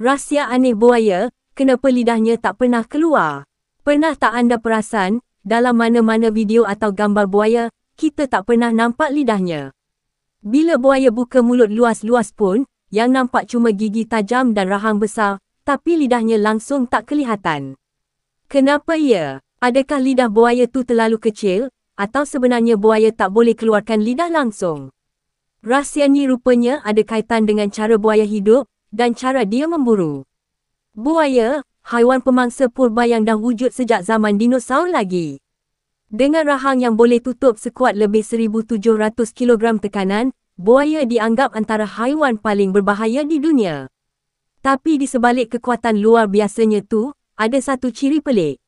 Rahsia aneh buaya, kenapa lidahnya tak pernah keluar? Pernah tak anda perasan, dalam mana-mana video atau gambar buaya, kita tak pernah nampak lidahnya. Bila buaya buka mulut luas-luas pun, yang nampak cuma gigi tajam dan rahang besar, tapi lidahnya langsung tak kelihatan. Kenapa ya? Adakah lidah buaya tu terlalu kecil, atau sebenarnya buaya tak boleh keluarkan lidah langsung? Rahsia ni rupanya ada kaitan dengan cara buaya hidup, dan cara dia memburu. Buaya, haiwan pemangsa purba yang dah wujud sejak zaman dinosaur lagi. Dengan rahang yang boleh tutup sekuat lebih 1,700 kg tekanan, buaya dianggap antara haiwan paling berbahaya di dunia. Tapi di sebalik kekuatan luar biasanya tu, ada satu ciri pelik.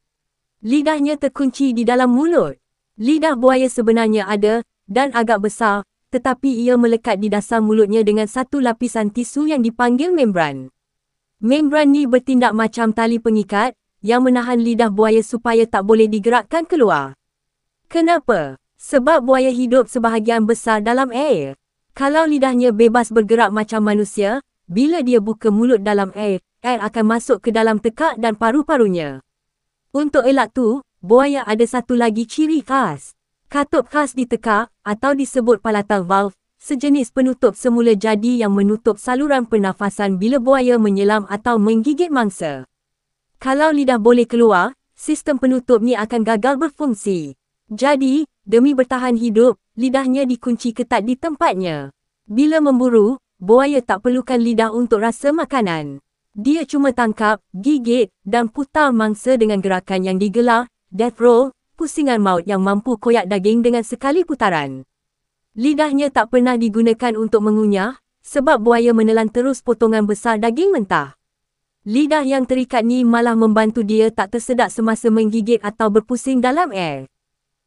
Lidahnya terkunci di dalam mulut. Lidah buaya sebenarnya ada, dan agak besar, tetapi ia melekat di dasar mulutnya dengan satu lapisan tisu yang dipanggil membran. Membran ni bertindak macam tali pengikat, yang menahan lidah buaya supaya tak boleh digerakkan keluar. Kenapa? Sebab buaya hidup sebahagian besar dalam air. Kalau lidahnya bebas bergerak macam manusia, bila dia buka mulut dalam air, air akan masuk ke dalam tekak dan paru-parunya. Untuk elak tu, buaya ada satu lagi ciri khas. Katup khas di tekak, atau disebut palatal valve, sejenis penutup semula jadi yang menutup saluran pernafasan bila buaya menyelam atau menggigit mangsa. Kalau lidah boleh keluar, sistem penutup ni akan gagal berfungsi. Jadi, demi bertahan hidup, lidahnya dikunci ketat di tempatnya. Bila memburu, buaya tak perlukan lidah untuk rasa makanan. Dia cuma tangkap, gigit, dan putar mangsa dengan gerakan yang digelar death roll, pusingan maut yang mampu koyak daging dengan sekali putaran. Lidahnya tak pernah digunakan untuk mengunyah, sebab buaya menelan terus potongan besar daging mentah. Lidah yang terikat ni malah membantu dia tak tersedak semasa menggigit atau berpusing dalam air.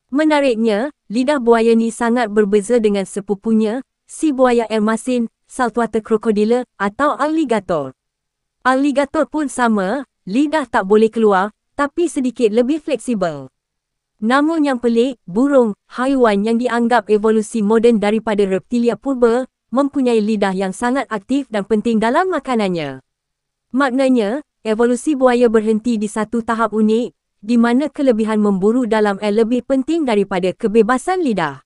Menariknya, lidah buaya ni sangat berbeza dengan sepupunya, si buaya air masin, saltwater crocodile, atau alligator. Alligator pun sama, lidah tak boleh keluar, tapi sedikit lebih fleksibel. Namun yang pelik, burung, haiwan yang dianggap evolusi moden daripada reptilia purba, mempunyai lidah yang sangat aktif dan penting dalam makanannya. Maknanya, evolusi buaya berhenti di satu tahap unik, di mana kelebihan memburu dalam air lebih penting daripada kebebasan lidah.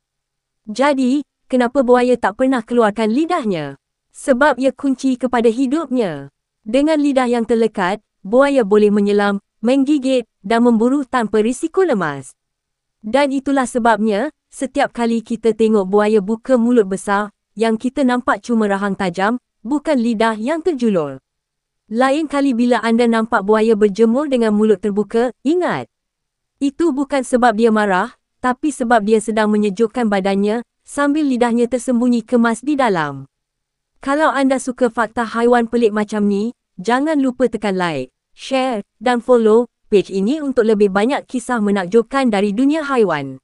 Jadi, kenapa buaya tak pernah keluarkan lidahnya? Sebab ia kunci kepada hidupnya. Dengan lidah yang terlekat, buaya boleh menyelam, menggigit, dan memburu tanpa risiko lemas. Dan itulah sebabnya, setiap kali kita tengok buaya buka mulut besar, yang kita nampak cuma rahang tajam, bukan lidah yang terjulur. Lain kali bila anda nampak buaya berjemur dengan mulut terbuka, ingat. Itu bukan sebab dia marah, tapi sebab dia sedang menyejukkan badannya, sambil lidahnya tersembunyi kemas di dalam. Kalau anda suka fakta haiwan pelik macam ni, jangan lupa tekan like, share, dan follow page ini untuk lebih banyak kisah menakjubkan dari dunia haiwan.